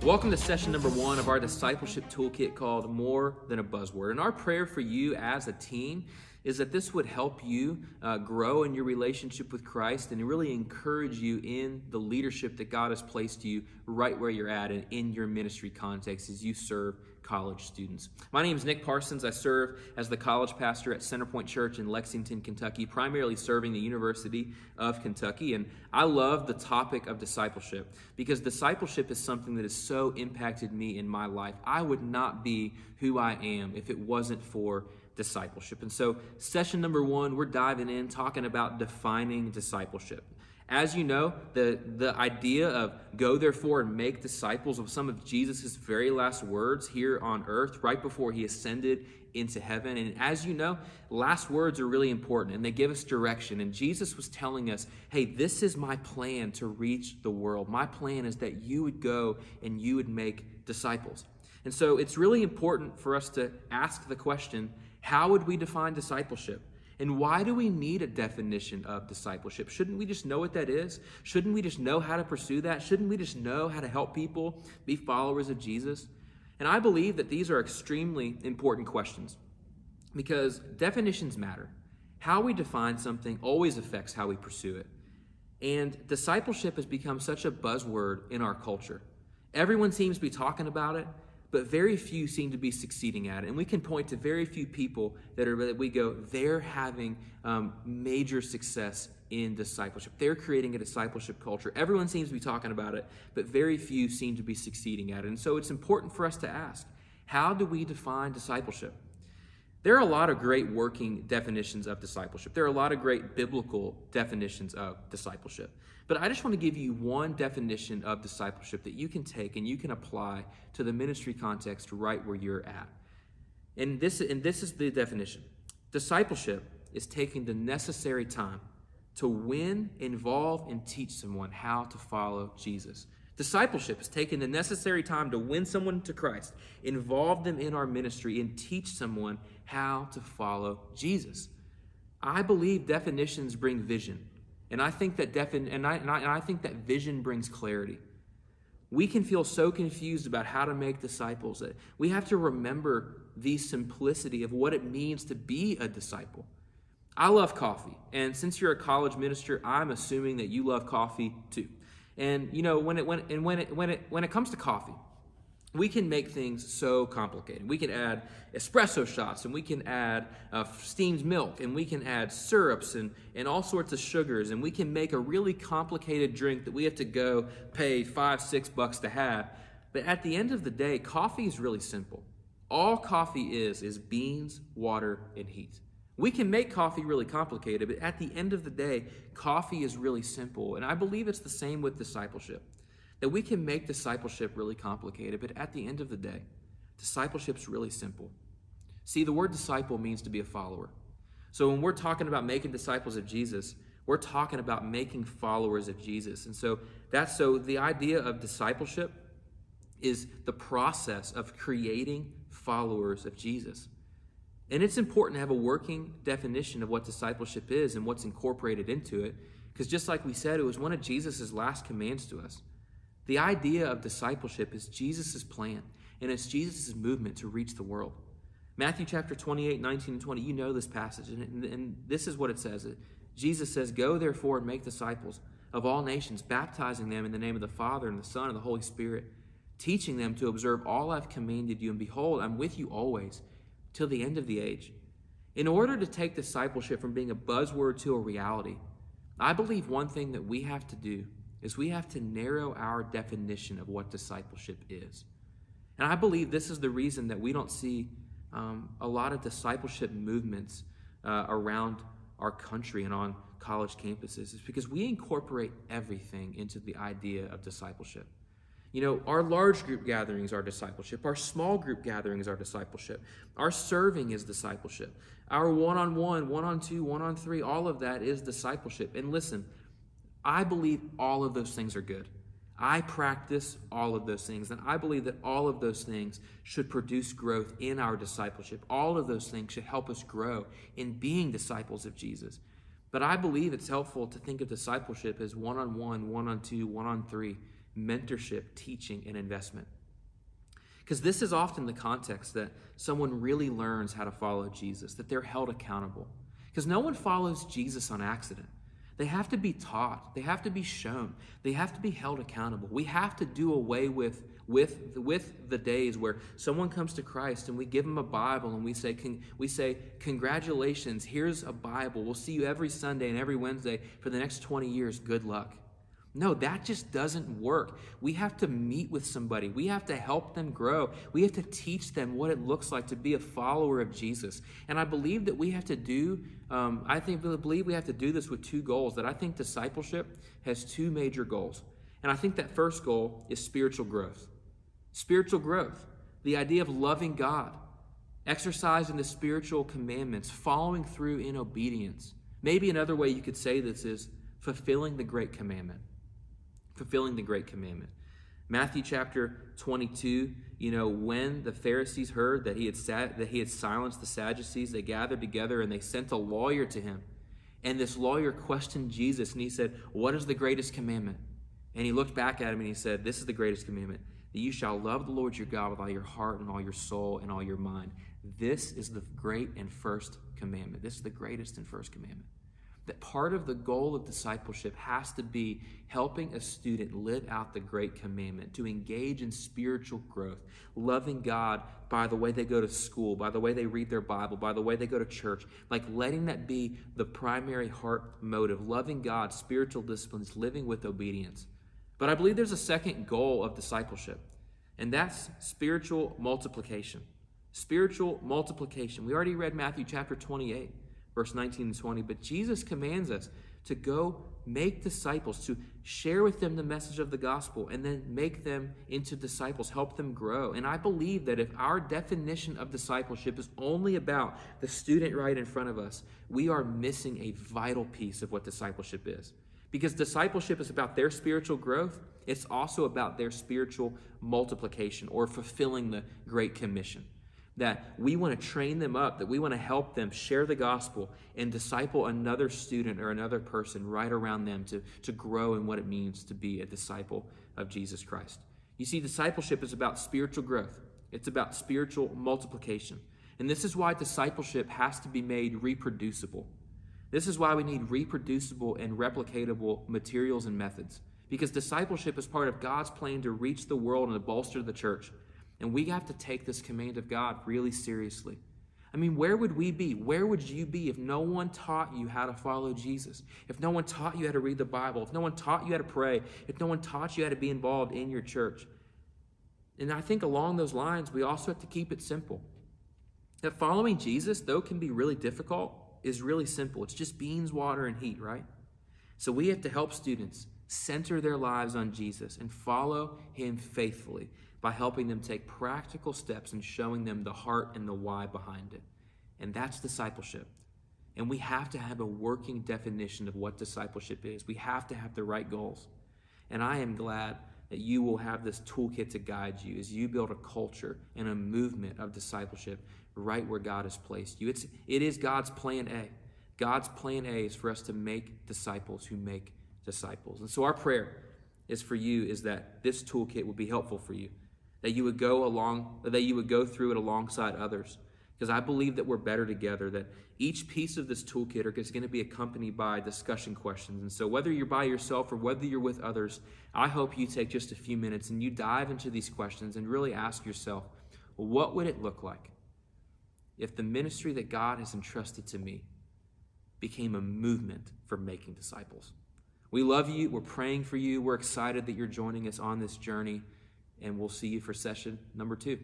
Welcome to session number 1 of our discipleship toolkit called More Than a Buzzword. And our prayer for you as a team is that this would help you grow in your relationship with Christ and really encourage you in the leadership that God has placed you right where you're at and in your ministry context as you serve college students. My name is Nick Parsons. I serve as the college pastor at Centerpoint Church in Lexington, Kentucky, primarily serving the University of Kentucky. And I love the topic of discipleship because discipleship is something that has so impacted me in my life. I would not be who I am if it wasn't for discipleship. And so session number 1, we're diving in talking about defining discipleship. As you know, the idea of go therefore and make disciples of some of Jesus' very last words here on earth right before he ascended into heaven. And as you know, last words are really important and they give us direction. And Jesus was telling us, hey, this is my plan to reach the world. My plan is that you would go and you would make disciples. And so it's really important for us to ask the question, how would we define discipleship? And why do we need a definition of discipleship? Shouldn't we just know what that is? Shouldn't we just know how to pursue that? Shouldn't we just know how to help people be followers of Jesus? And I believe that these are extremely important questions because definitions matter. How we define something always affects how we pursue it. And discipleship has become such a buzzword in our culture. Everyone seems to be talking about it, but very few seem to be succeeding at it. And we can point to very few people that we go, they're having major success in discipleship. They're creating a discipleship culture. Everyone seems to be talking about it, but very few seem to be succeeding at it. And so it's important for us to ask, how do we define discipleship? There are a lot of great working definitions of discipleship. There are a lot of great biblical definitions of discipleship. But I just want to give you one definition of discipleship that you can take and you can apply to the ministry context right where you're at. And this is the definition. Discipleship is taking the necessary time to win, involve, and teach someone how to follow Jesus. Discipleship is taking the necessary time to win someone to Christ, involve them in our ministry, and teach someone how to follow Jesus. I believe definitions bring vision. And I think that I think that vision brings clarity. We can feel so confused about how to make disciples that we have to remember the simplicity of what it means to be a disciple. I love coffee, and since you're a college minister, I'm assuming that you love coffee too. And you know, when it comes to coffee, we can make things so complicated. We can add espresso shots, and we can add steamed milk, and we can add syrups and all sorts of sugars, and we can make a really complicated drink that we have to go pay $5-6 to have. But at the end of the day, coffee is really simple. All coffee is beans, water, and heat. We can make coffee really complicated, but at the end of the day, coffee is really simple. And I believe it's the same with discipleship. That we can make discipleship really complicated, but at the end of the day, discipleship's really simple. See, the word disciple means to be a follower. So when we're talking about making disciples of Jesus, we're talking about making followers of Jesus. And so the idea of discipleship is the process of creating followers of Jesus. And it's important to have a working definition of what discipleship is and what's incorporated into it, because just like we said, it was one of Jesus' last commands to us. The idea of discipleship is Jesus' plan, and it's Jesus' movement to reach the world. Matthew chapter 28, 19 and 20, you know this passage, and this is what it says. Jesus says, "Go therefore and make disciples of all nations, baptizing them in the name of the Father and the Son and the Holy Spirit, teaching them to observe all I've commanded you, and behold, I'm with you always, till the end of the age." In order to take discipleship from being a buzzword to a reality, I believe one thing that we have to do is we have to narrow our definition of what discipleship is. And I believe this is the reason that we don't see a lot of discipleship movements around our country and on college campuses, is because we incorporate everything into the idea of discipleship. You know, our large group gatherings are discipleship. Our small group gatherings are discipleship. Our serving is discipleship. Our one-on-one, one-on-two, one-on-three, all of that is discipleship. And listen, I believe all of those things are good. I practice all of those things, and I believe that all of those things should produce growth in our discipleship. All of those things should help us grow in being disciples of Jesus. But I believe it's helpful to think of discipleship as one-on-one, one-on-two, one-on-three, mentorship, teaching, and investment. Because this is often the context that someone really learns how to follow Jesus, that they're held accountable. Because no one follows Jesus on accident. They have to be taught. They have to be shown. They have to be held accountable. We have to do away with the days where someone comes to Christ and we give them a Bible and we say, congratulations, here's a Bible. We'll see you every Sunday and every Wednesday for the next 20 years. Good luck. No, that just doesn't work. We have to meet with somebody. We have to help them grow. We have to teach them what it looks like to be a follower of Jesus. And I believe that we have to do, believe we have to do this with two goals. That I think discipleship has two major goals. And I think that first goal is spiritual growth. Spiritual growth, the idea of loving God, exercising the spiritual commandments, following through in obedience. Maybe another way you could say this is fulfilling the great commandment. Fulfilling the great commandment. Matthew chapter 22, when the Pharisees heard that he had silenced the Sadducees, they gathered together and they sent a lawyer to him. And this lawyer questioned Jesus and he said, "What is the greatest commandment?" And he looked back at him and he said, "This is the greatest commandment, that you shall love the Lord your God with all your heart and all your soul and all your mind. This is the great and first commandment." This is the greatest and first commandment. That part of the goal of discipleship has to be helping a student live out the great commandment, to engage in spiritual growth, loving God by the way they go to school, by the way they read their Bible, by the way they go to church, like letting that be the primary heart motive, loving God, spiritual disciplines, living with obedience. But I believe there's a second goal of discipleship, and that's spiritual multiplication. Spiritual multiplication. We already read Matthew chapter 28. Verse 19 and 20, but Jesus commands us to go make disciples, to share with them the message of the gospel, and then make them into disciples, help them grow. And I believe that if our definition of discipleship is only about the student right in front of us, we are missing a vital piece of what discipleship is. Because discipleship is about their spiritual growth. It's also about their spiritual multiplication, or fulfilling the Great Commission. That we want to train them up, that we want to help them share the gospel and disciple another student or another person right around them to grow in what it means to be a disciple of Jesus Christ. You see, discipleship is about spiritual growth. It's about spiritual multiplication. And this is why discipleship has to be made reproducible. This is why we need reproducible and replicatable materials and methods. Because discipleship is part of God's plan to reach the world and to bolster the church. And we have to take this command of God really seriously. I mean, where would we be? Where would you be if no one taught you how to follow Jesus? If no one taught you how to read the Bible? If no one taught you how to pray? If no one taught you how to be involved in your church? And I think along those lines, we also have to keep it simple. That following Jesus, though can be really difficult, is really simple. It's just beans, water, and heat, right? So we have to help students center their lives on Jesus and follow him faithfully, by helping them take practical steps and showing them the heart and the why behind it. And that's discipleship. And we have to have a working definition of what discipleship is. We have to have the right goals. And I am glad that you will have this toolkit to guide you as you build a culture and a movement of discipleship right where God has placed you. It is God's plan A. God's plan A is for us to make disciples who make disciples. And so our prayer is for you is that this toolkit will be helpful for you. That you would go through it alongside others. Because I believe that we're better together, that each piece of this toolkit is going to be accompanied by discussion questions. And so whether you're by yourself or whether you're with others, I hope you take just a few minutes and you dive into these questions and really ask yourself, well, what would it look like if the ministry that God has entrusted to me became a movement for making disciples? We love you. We're praying for you. We're excited that you're joining us on this journey. And we'll see you for session number 2.